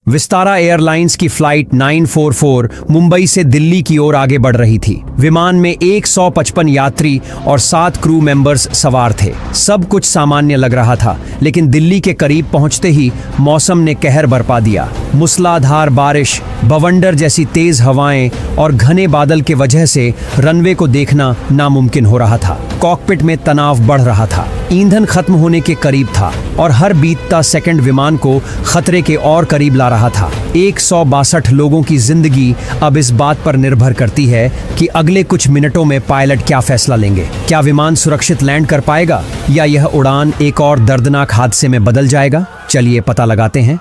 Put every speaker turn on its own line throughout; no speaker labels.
Vistara airlines की flight 944 Mumbai से दिल्ली की ओर आगे बढ़ रही थी। विमान में 155 यात्री और 7 क्रू मेंबर्स सवार थे। सब कुछ सामान्य लग रहा था, लेकिन दिल्ली के करीब पहुंचते ही मौसम ने कहर बरपा दिया। मूसलाधार बारिश, बवंडर जैसी तेज हवाएं और घने बादल के वजह से रनवे को देखना नामुमकिन हो रहा था। कॉकपिट में तनाव बढ़ रहा था। ईंधन खत्म होने के करीब था और हर बीतता सेकंड विमान को खतरे के और करीब ला रहा था। 162 लोगों की जिंदगी अब इस बात पर निर्भर करती है कि अगले कुछ मिनटों में पायलट क्या फैसला लेंगे। क्या विमान सुरक्षित लैंड कर पाएगा या यह उड़ान एक और दर्दनाक हादसे में बदल जाएगा? चलिए पता लगाते हैं।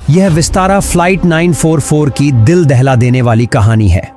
यह विस्तारा फ्लाइट 944 की दिल दहला देने वाली कहानी है।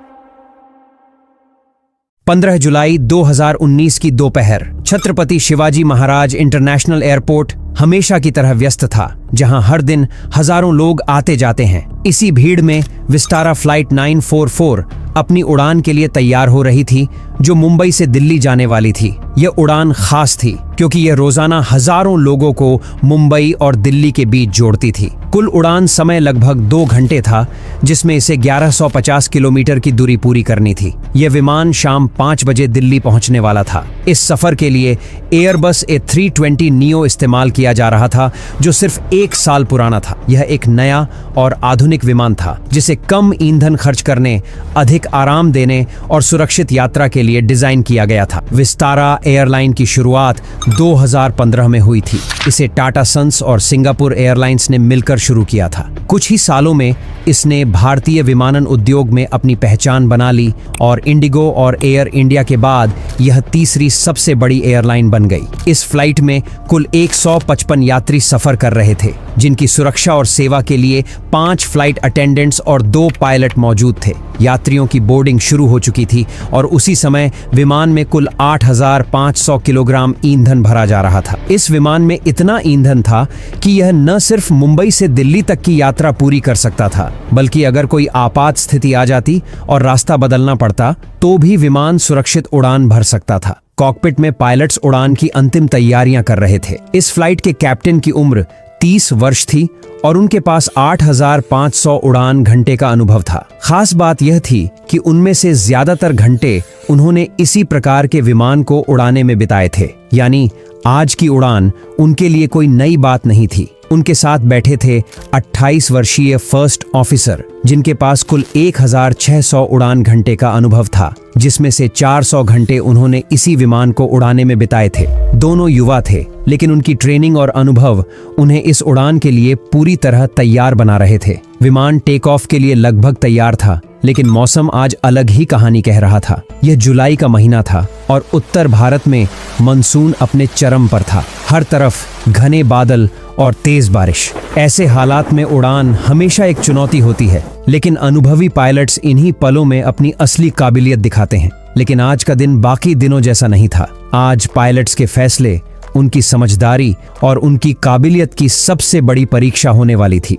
15 जुलाई 2019 की दोपहर छत्रपति शिवाजी महाराज इंटरनेशनल एयरपोर्ट हमेशा की तरह व्यस्त था, जहां हर दिन हजारों लोग आते जाते हैं। इसी भीड़ में विस्तारा फ्लाइट 944 अपनी उड़ान के लिए तैयार हो रही थी, जो मुंबई से दिल्ली जाने वाली थी। यह उड़ान खास थी क्योंकि यह रोजाना हजारों लोगों को मुंबई और दिल्ली के बीच जोड़ती थी। कुल उड़ान समय लगभग 2 घंटे था, जिसमें इसे 1150 किलोमीटर की दूरी पूरी करनी थी। यह विमान शाम 5 बजे दिल्ली पहुंचने वाला था। इस सफर के लिए एयरबस A320 नियो इस्तेमाल किया जा रहा था, जो सिर्फ 1 साल पुराना था। यह एक नया और आधुनिक विमान था, जिसे कम ईंधन खर्च करने, अधिक आराम देने और सुरक्षित यात्रा के लिए डिजाइन किया गया था। विस्तारा एयरलाइन की शुरुआत 2015 में हुई थी। इसे टाटा सन्स और सिंगापुर एयरलाइंस ने मिलकर शुरू किया था। कुछ ही सालों में इसने भारतीय विमानन उद्योग में अपनी पहचान बना ली और इंडिगो और एयर इंडिया के बाद यह तीसरी सबसे बड़ी एयरलाइन बन गई। इस फ्लाइट में कुल 155 यात्री सफर कर रहे थे, जिनकी सुरक्षा और सेवा के लिए 5 फ्लाइट अटेंडेंट्स और 2 पायलट मौजूद थे। यात्रियों की बोर्डिंग शुरू हो चुकी थी और उसी समय विमान में कुल 8500 किलोग्राम ईंधन भरा जा रहा था। इस विमान में इतना ईंधन था कि यह न सिर्फ मुंबई से दिल्ली तक की यात्रा पूरी कर सकता था, बल्कि अगर कोई आपात स्थिति आ जाती और रास्ता बदलना पड़ता तो भी विमान सुरक्षित उड़ान भर सकता था। कॉकपिट में पायलट्स उड़ान की अंतिम तैयारियां कर रहे थे। इस फ्लाइट के कैप्टन की उम्र 30 वर्ष थी और उनके पास 8500 उड़ान घंटे का अनुभव था। खास बात यह थी कि उनमें से ज्यादातर घंटे उन्होंने इसी प्रकार के विमान को उड़ाने में बिताए थे, यानी आज की उड़ान उनके लिए कोई नई बात नहीं थी। उनके साथ बैठे थे 28 वर्षीय फर्स्ट ऑफिसर, जिनके पास कुल 1600 उड़ान घंटे का अनुभव था, जिसमें से 400 घंटे उन्होंने इसी विमान को उड़ाने में बिताए थे। दोनों युवा थे, लेकिन उनकी ट्रेनिंग और अनुभव उन्हें इस उड़ान के लिए पूरी तरह तैयार बना रहे थे। विमान टेक ऑफ के लिए लगभग तैयार था, लेकिन मौसम आज अलग ही कहानी कह रहा था। यह जुलाई का महीना था और उत्तर भारत में मानसून अपने चरम पर था। हर तरफ घने बादल और तेज बारिश। ऐसे हालात में उड़ान हमेशा एक चुनौती होती है, लेकिन अनुभवी पायलट्स इन्हीं पलों में अपनी असली काबिलियत दिखाते हैं। लेकिन आज का दिन बाकी दिनों जैसा नहीं था। आज पायलट्स के फैसले, उनकी समझदारी और उनकी काबिलियत की सबसे बड़ी परीक्षा होने वाली थी।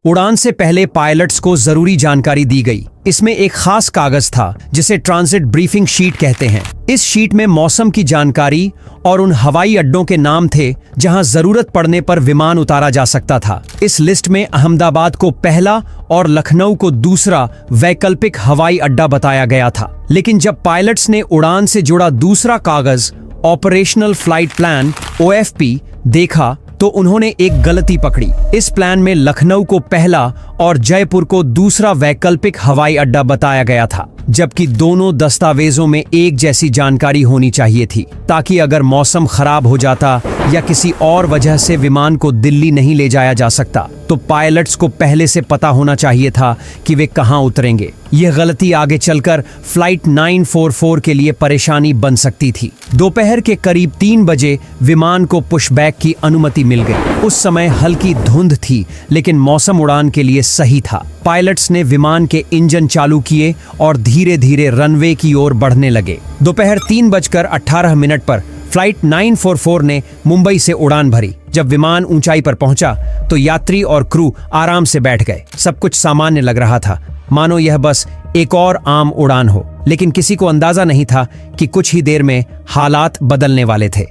उड़ान से पहले पायलट्स को जरूरी जानकारी दी गई। इसमें एक खास कागज था जिसे ट्रांजिट ब्रीफिंग शीट कहते हैं। इस शीट में मौसम की जानकारी और उन हवाई अड्डों के नाम थे जहां जरूरत पड़ने पर विमान उतारा जा सकता था। इस लिस्ट में अहमदाबाद को पहला और लखनऊ को दूसरा वैकल्पिक हवाई अड्डा बताया गया था। लेकिन जब पायलट्स ने उड़ान से जुड़ा दूसरा कागज ऑपरेशनल फ्लाइट प्लान OFP देखा तो उन्होंने एक गलती पकड़ी। इस प्लान में लखनऊ को पहला और जयपुर को दूसरा वैकल्पिक हवाई अड्डा बताया गया था, जबकि दोनों दस्तावेजों में एक जैसी जानकारी होनी चाहिए थी, ताकि अगर मौसम खराब हो जाता या किसी और वजह से विमान को दिल्ली नहीं ले जाया जा सकता तो पायलट्स को पहले से पता होना चाहिए था कि वे कहां उतरेंगे। यह गलती आगे चलकर फ्लाइट 944 के लिए परेशानी बन सकती थी। दोपहर के करीब 3 बजे विमान को पुशबैक की अनुमति मिल गई। उस समय हल्की धुंध थी, लेकिन मौसम उड़ान के लिए सही था। पायलट्स ने विमान के इंजन चालू किए और धीरे धीरे रनवे की ओर बढ़ने लगे। दोपहर 3:18 पर फ्लाइट 944 ने मुंबई से उड़ान भरी। जब विमान ऊंचाई पर पहुंचा तो यात्री और क्रू आराम से बैठ गए। सब कुछ सामान्य लग रहा था, मानो यह बस एक और आम उड़ान हो। लेकिन किसी को अंदाजा नहीं था कि कुछ ही देर में हालात बदलने वाले थे।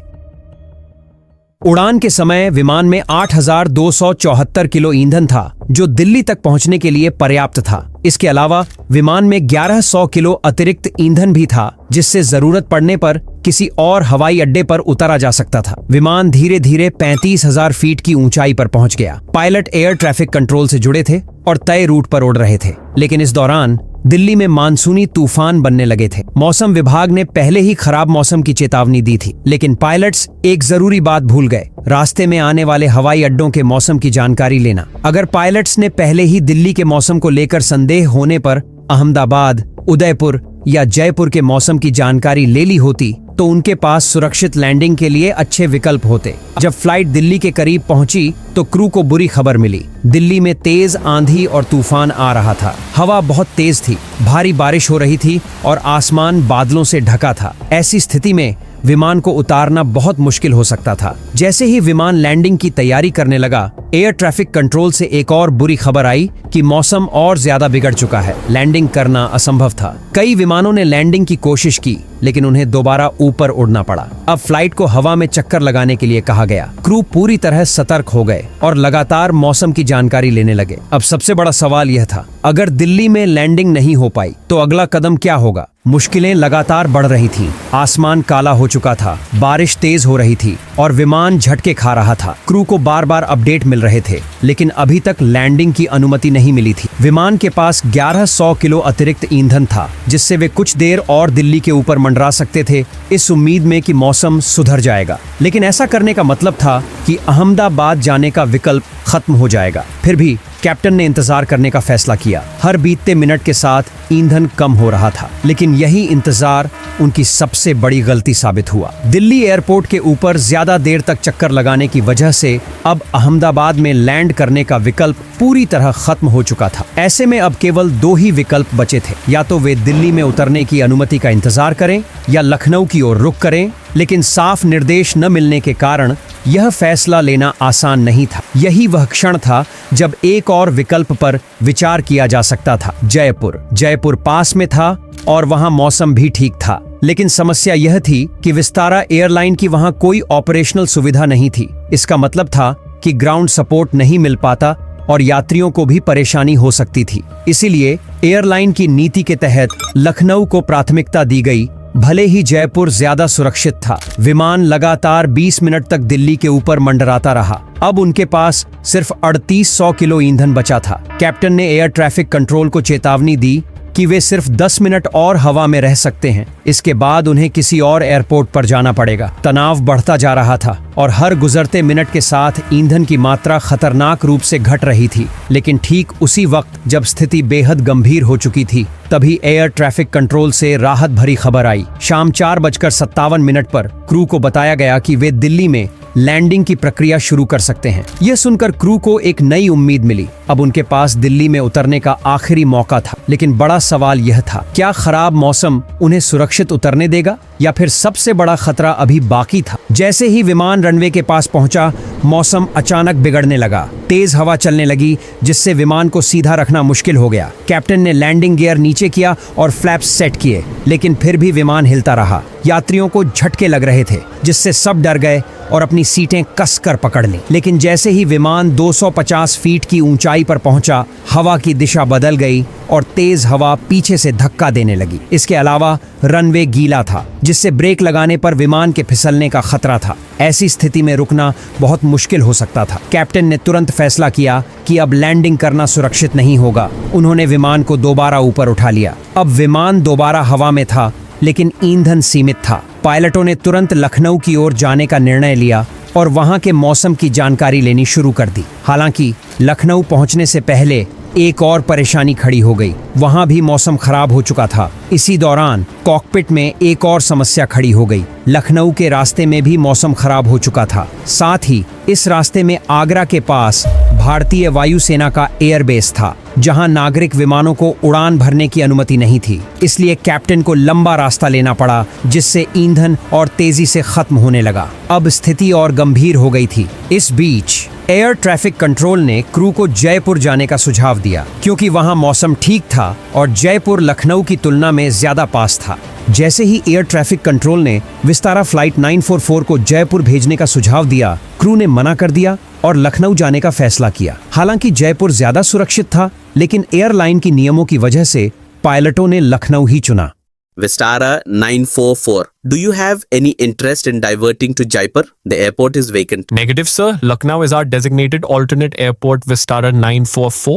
उड़ान के समय विमान में 8,274 किलो ईंधन था, जो दिल्ली तक पहुंचने के लिए पर्याप्त था। इसके अलावा विमान में 1100 किलो अतिरिक्त ईंधन भी था, जिससे जरूरत पड़ने पर किसी और हवाई अड्डे पर उतारा जा सकता था। विमान धीरे धीरे 35,000 फीट की ऊंचाई पर पहुंच गया। पायलट एयर ट्रैफिक कंट्रोल से जुड़े थे और तय रूट पर उड़ रहे थे, लेकिन इस दौरान दिल्ली में मानसूनी तूफान बनने लगे थे। मौसम विभाग ने पहले ही खराब मौसम की चेतावनी दी थी, लेकिन पायलट्स एक जरूरी बात भूल गए, रास्ते में आने वाले हवाई अड्डों के मौसम की जानकारी लेना। अगर पायलट्स ने पहले ही दिल्ली के मौसम को लेकर संदेह होने पर अहमदाबाद, उदयपुर या जयपुर के मौसम की जानकारी ले ली होती तो उनके पास सुरक्षित लैंडिंग के लिए अच्छे विकल्प होते। जब फ्लाइट दिल्ली के करीब पहुंची तो क्रू को बुरी खबर मिली। दिल्ली में तेज आंधी और तूफान आ रहा था। हवा बहुत तेज थी, भारी बारिश हो रही थी और आसमान बादलों से ढका था। ऐसी स्थिति में विमान को उतारना बहुत मुश्किल हो सकता था। जैसे ही विमान लैंडिंग की तैयारी करने लगा, एयर ट्रैफिक कंट्रोल से एक और बुरी खबर आई कि मौसम और ज्यादा बिगड़ चुका है। लैंडिंग करना असंभव था। कई विमानों ने लैंडिंग की कोशिश की, लेकिन उन्हें दोबारा ऊपर उड़ना पड़ा। अब फ्लाइट को हवा में चक्कर लगाने के लिए कहा गया। क्रू पूरी तरह सतर्क हो गए और लगातार मौसम की जानकारी लेने लगे। अब सबसे बड़ा सवाल यह था, अगर दिल्ली में लैंडिंग नहीं हो पाई तो अगला कदम क्या होगा? मुश्किलें लगातार बढ़ रही थीं। आसमान काला हो चुका था, बारिश तेज हो रही थी और विमान झटके खा रहा था। क्रू को बार बार अपडेट मिल रहे थे, लेकिन अभी तक लैंडिंग की अनुमति नहीं मिली थी। विमान के पास 1100 किलो अतिरिक्त ईंधन था, जिससे वे कुछ देर और दिल्ली के ऊपर मंडरा सकते थे, इस उम्मीद में कि मौसम सुधर जाएगा। लेकिन ऐसा करने का मतलब था कि अहमदाबाद जाने का विकल्प खत्म हो जाएगा। फिर भी कैप्टन ने इंतजार करने का फैसला किया। हर बीतते मिनट के साथ ईंधन कम हो रहा था, लेकिन यही इंतजार उनकी सबसे बड़ी गलती साबित हुआ। दिल्ली एयरपोर्ट के ऊपर ज्यादा देर तक चक्कर लगाने की वजह से अब अहमदाबाद में लैंड करने का विकल्प पूरी तरह खत्म हो चुका था। ऐसे में अब केवल दो ही विकल्प बचे थे, या तो वे दिल्ली में उतरने की अनुमति का इंतजार करें या लखनऊ की ओर रुख करें। लेकिन साफ निर्देश न मिलने के कारण यह फैसला लेना आसान नहीं था। यही वह क्षण था जब एक और विकल्प पर विचार किया जा सकता था। जयपुर पास में था और वहां मौसम भी ठीक था, लेकिन समस्या यह थी कि विस्तारा एयरलाइन की वहां कोई ऑपरेशनल सुविधा नहीं थी। इसका मतलब था कि ग्राउंड सपोर्ट नहीं मिल पाता और यात्रियों को भी परेशानी हो सकती थी। इसीलिए एयरलाइन की नीति के तहत लखनऊ को प्राथमिकता दी गई, भले ही जयपुर ज्यादा सुरक्षित था। विमान लगातार 20 मिनट तक दिल्ली के ऊपर मंडराता रहा। अब उनके पास सिर्फ 3800 किलो ईंधन बचा था। कैप्टन ने एयर ट्रैफिक कंट्रोल को चेतावनी दी कि वे सिर्फ 10 मिनट और हवा में रह सकते हैं। इसके बाद उन्हें किसी और एयरपोर्ट पर जाना पड़ेगा। तनाव बढ़ता जा रहा था और हर गुजरते मिनट के साथ ईंधन की मात्रा खतरनाक रूप से घट रही थी। लेकिन ठीक उसी वक्त जब स्थिति बेहद गंभीर हो चुकी थी, तभी एयर ट्रैफिक कंट्रोल से राहत भरी खबर आई। शाम 4:57 पर क्रू को बताया गया कि वे दिल्ली में लैंडिंग की प्रक्रिया शुरू कर सकते हैं। यह सुनकर क्रू को एक नई उम्मीद मिली। अब उनके पास दिल्ली में उतरने का आखिरी मौका था। लेकिन बड़ा सवाल यह था, क्या खराब मौसम उन्हें सुरक्षित उतरने देगा या फिर सबसे बड़ा खतरा अभी बाकी था? जैसे ही विमान रनवे के पास पहुंचा, मौसम अचानक बिगड़ने लगा। तेज हवा चलने लगी, जिससे विमान को सीधा रखना मुश्किल हो गया। कैप्टन ने लैंडिंग गियर नीचे किया और फ्लैप्स सेट किए, लेकिन फिर भी विमान हिलता रहा। यात्रियों को झटके लग रहे थे, जिससे सब डर गए और अपनी सीटें कसकर पकड़ ली। लेकिन जैसे ही विमान 250 फीट की ऊंचाई पर पहुंचा, हवा की दिशा बदल गई और तेज हवा पीछे से धक्का देने लगी। इसके अलावा रनवे गीला था, जिससे ब्रेक लगाने पर विमान के फिसलने का खतरा था। ऐसी स्थिति में रुकना बहुत मुश्किल हो सकता था। कैप्टन ने तुरंत फैसला किया कि अब लैंडिंग करना सुरक्षित नहीं होगा। उन्होंने विमान को दोबारा ऊपर उठा लिया। अब विमान दोबारा हवा में था, लेकिन ईंधन सीमित था। पायलटों ने तुरंत लखनऊ की ओर जाने का निर्णय लिया और वहां के मौसम की जानकारी लेनी शुरू कर दी। हालांकि लखनऊ पहुंचने से पहले एक और परेशानी खड़ी हो गई। वहां भी मौसम खराब हो चुका था। इसी दौरान कॉकपिट में एक और समस्या खड़ी हो गई। लखनऊ के रास्ते में भी मौसम खराब हो चुका था। साथ ही इस रास्ते में आगरा के पास भारतीय वायुसेना का एयरबेस था, जहां नागरिक विमानों को उड़ान भरने की अनुमति नहीं थी। इसलिए कैप्टन को लंबा रास्ता लेना पड़ा, जिससे ईंधन और तेजी से खत्म होने लगा। अब स्थिति और गंभीर हो गई थी। इस बीच एयर ट्रैफिक कंट्रोल ने क्रू को जयपुर जाने का सुझाव दिया, क्योंकि वहां मौसम ठीक था और जयपुर लखनऊ की तुलना में ज्यादा पास था। जैसे ही एयर ट्रैफिक कंट्रोल ने विस्तारा फ्लाइट 944 को जयपुर भेजने का सुझाव दिया, क्रू ने मना कर दिया और लखनऊ जाने का फैसला किया। हालांकि जयपुर ज्यादा सुरक्षित था, लेकिन एयरलाइन की नियमों की वजह से पायलटों ने लखनऊ ही चुना।
Vistara 944. Do you have any interest in diverting to Jaipur? The airport is vacant.
Negative, sir. Lucknow is our designated alternate airport, Vistara 944.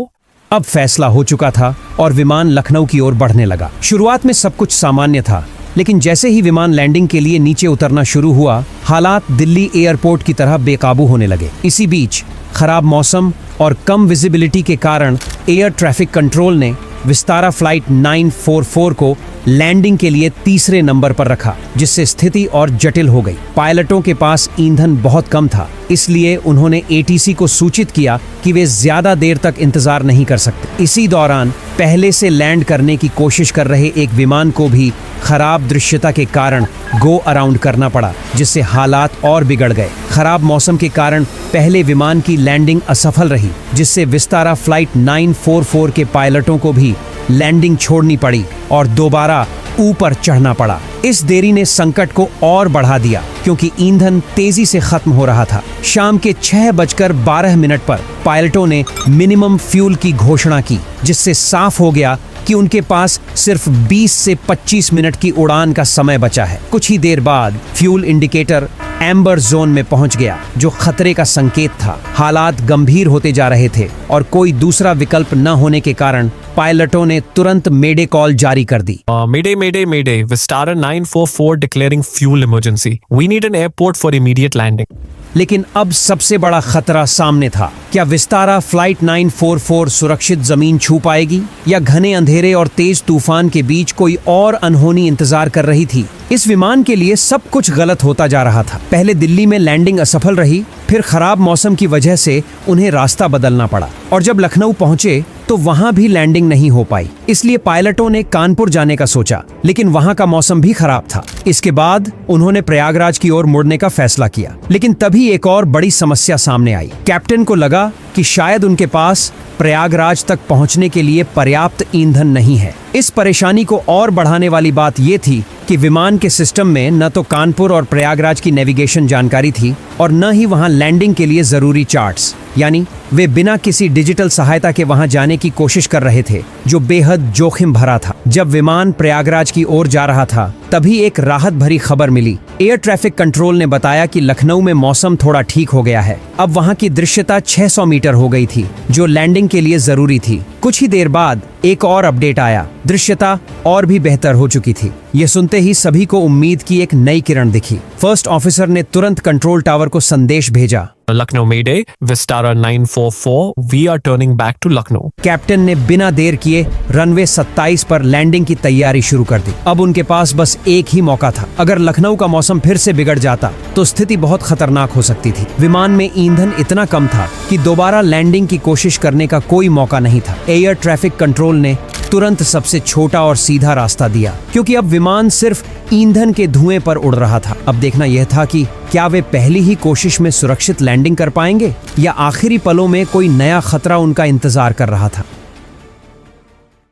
अब फैसला हो चुका था और विमान लखनऊ की ओर बढ़ने लगा। शुरुआत में सब कुछ सामान्य था, लेकिन जैसे ही विमान लैंडिंग के लिए नीचे उतरना शुरू हुआ, हालात दिल्ली एयरपोर्ट की तरह बेकाबू होने लगे। इसी बीच खराब मौसम और कम विजिबिलिटी के कारण एयर ट्रैफिक कंट्रोल ने विस्तारा फ्लाइट 944 को लैंडिंग के लिए तीसरे नंबर पर रखा, जिससे स्थिति और जटिल हो गई। पायलटों के पास ईंधन बहुत कम था, इसलिए उन्होंने एटीसी को सूचित किया कि वे ज्यादा देर तक इंतजार नहीं कर सकते। इसी दौरान पहले से लैंड करने की कोशिश कर रहे एक विमान को भी खराब दृश्यता के कारण गो अराउंड करना पड़ा, जिससे हालात और बिगड़ गए। खराब मौसम के कारण पहले विमान की लैंडिंग असफल रही, जिससे विस्तारा फ्लाइट 944 के पायलटों को भी लैंडिंग छोड़नी पड़ी और दोबारा ऊपर चढ़ना पड़ा। इस देरी ने संकट को और बढ़ा दिया, क्योंकि ईंधन तेजी से खत्म हो रहा था। शाम के 6:12 पर पायलटों ने मिनिमम फ्यूल की घोषणा की, जिससे साफ हो गया कि उनके पास सिर्फ 20 से 25 मिनट की उड़ान का समय बचा है। कुछ ही देर बाद फ्यूल इंडिकेटर एम्बर जोन में पहुंच गया, जो खतरे का संकेत था। हालात गंभीर होते जा रहे थे और कोई दूसरा विकल्प न होने के कारण पायलटों ने तुरंत मेडे कॉल जारी कर दी।
Mayday, Mayday, Mayday. Vistara 944 declaring fuel emergency. We need an airport for immediate landing.
लेकिन अब सबसे बड़ा खतरा सामने था। क्या विस्तारा फ्लाइट 944 सुरक्षित जमीन छू पाएगी, या घने अंधेरे और तेज तूफान के बीच कोई और अनहोनी इंतजार कर रही थी? इस विमान के लिए सब कुछ गलत होता जा रहा था। पहले दिल्ली में लैंडिंग असफल रही, फिर खराब मौसम की वजह से उन्हें रास्ता बदलना पड़ा, और जब लखनऊ पहुंचे तो वहां भी लैंडिंग नहीं हो पाई। इसलिए पायलटों ने कानपुर जाने का सोचा, लेकिन वहां का मौसम भी खराब था। इसके बाद उन्होंने प्रयागराज की ओर मुड़ने का फैसला किया, लेकिन तभी एक और बड़ी समस्या सामने आई। कैप्टन को लगा कि शायद उनके पास प्रयागराज तक पहुंचने के लिए पर्याप्त ईंधन नहीं है। इस परेशानी को और बढ़ाने वाली बात यह थी कि विमान के सिस्टम में न तो कानपुर और प्रयागराज की नेविगेशन जानकारी थी और न ही वहां लैंडिंग के लिए जरूरी चार्ट्स। यानी वे बिना किसी डिजिटल सहायता के वहां जाने की कोशिश कर रहे थे, जो बेहद जोखिम भरा था। जब विमान प्रयागराज की ओर जा रहा था, तभी एक राहत भरी खबर मिली। एयर ट्रैफिक कंट्रोल ने बताया कि लखनऊ में मौसम थोड़ा ठीक हो गया है। अब वहां की दृश्यता 600 मीटर हो गई थी, जो लैंडिंग के लिए जरूरी थी। कुछ ही देर बाद एक और अपडेट आया। दृश्यता और भी बेहतर हो चुकी थी। ये सुनते ही सभी को उम्मीद की एक नई किरण दिखी। फर्स्ट ऑफिसर ने तुरंत कंट्रोल टावर को संदेश भेजा।
Lucknow Mayday, Vistara 944, we are turning back to Lucknow.
Captain ने बिना देर किए रनवे 27 पर लैंडिंग की तैयारी शुरू कर दी। अब उनके पास बस एक ही मौका था। अगर लखनऊ का मौसम फिर से बिगड़ जाता तो स्थिति बहुत खतरनाक हो सकती थी। विमान में ईंधन इतना कम था कि दोबारा लैंडिंग की कोशिश करने का कोई मौका नहीं था। एयर ट्रैफिक कंट्रोल ने तुरंत सबसे छोटा और सीधा रास्ता दिया, क्योंकि अब विमान सिर्फ ईंधन के धुएं पर उड़ रहा था। अब देखना यह था कि क्या वे पहली ही कोशिश में सुरक्षित लैंडिंग कर पाएंगे, या आखिरी पलों में कोई नया खतरा उनका इंतजार कर रहा था।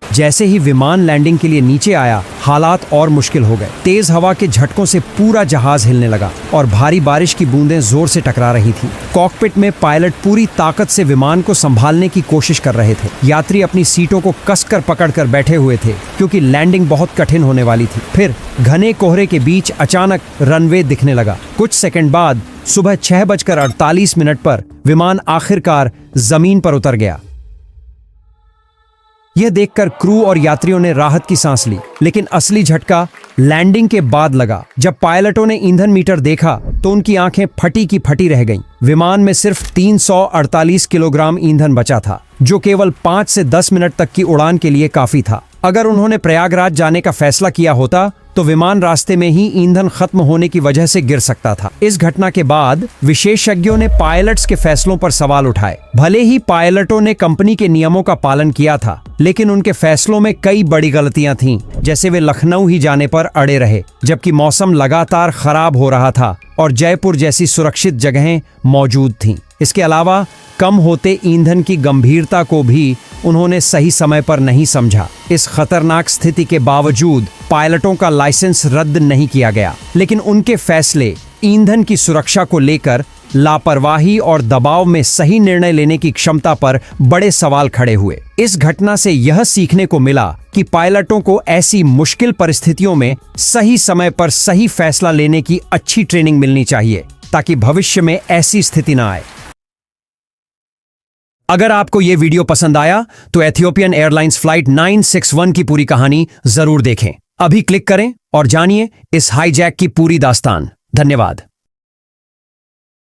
जैसे ही विमान लैंडिंग के लिए नीचे आया, हालात और मुश्किल हो गए। तेज हवा के झटकों से पूरा जहाज हिलने लगा और भारी बारिश की बूंदें जोर से टकरा रही थी। कॉकपिट में पायलट पूरी ताकत से विमान को संभालने की कोशिश कर रहे थे। यात्री अपनी सीटों को कसकर पकड़कर बैठे हुए थे, क्योंकि लैंडिंग बहुत कठिन होने वाली थी। फिर घने कोहरे के बीच अचानक रनवे दिखने लगा। कुछ सेकंड बाद सुबह 6:48 पर विमान आखिरकार जमीन पर उतर गया। यह देखकर क्रू और यात्रियों ने राहत की सांस ली, लेकिन असली झटका लैंडिंग के बाद लगा। जब पायलटों ने ईंधन मीटर देखा तो उनकी आंखें फटी की फटी रह गईं। विमान में सिर्फ 348 किलोग्राम ईंधन बचा था, जो केवल 5 से 10 मिनट तक की उड़ान के लिए काफी था। अगर उन्होंने प्रयागराज जाने का फैसला किया होता तो विमान रास्ते में ही ईंधन खत्म होने की वजह से गिर सकता था। इस घटना के बाद विशेषज्ञों ने पायलट्स के फैसलों पर सवाल उठाए। भले ही पायलटों ने कंपनी के नियमों का पालन किया था, लेकिन उनके फैसलों में कई बड़ी गलतियां थीं। जैसे वे लखनऊ ही जाने पर अड़े रहे, जबकि मौसम लगातार खराब हो रहा था और जयपुर जैसी सुरक्षित जगहें मौजूद थीं। इसके अलावा कम होते ईंधन की गंभीरता को भी उन्होंने सही समय पर नहीं समझा। इस खतरनाक स्थिति के बावजूद पायलटों का लाइसेंस रद्द नहीं किया गया, लेकिन उनके फैसले ईंधन की सुरक्षा को लेकर लापरवाही और दबाव में सही निर्णय लेने की क्षमता पर बड़े सवाल खड़े हुए। इस घटना से यह सीखने को मिला कि पायलटों को ऐसी मुश्किल परिस्थितियों में सही समय पर सही फैसला लेने की अच्छी ट्रेनिंग मिलनी चाहिए ताकि भविष्य में ऐसी स्थिति ना आए। अगर आपको यह वीडियो पसंद आया तो एथियोपियन एयरलाइंस फ्लाइट 961 की पूरी कहानी जरूर देखें। अभी क्लिक करें और जानिए इस हाईजैक की पूरी दास्तान। धन्यवाद।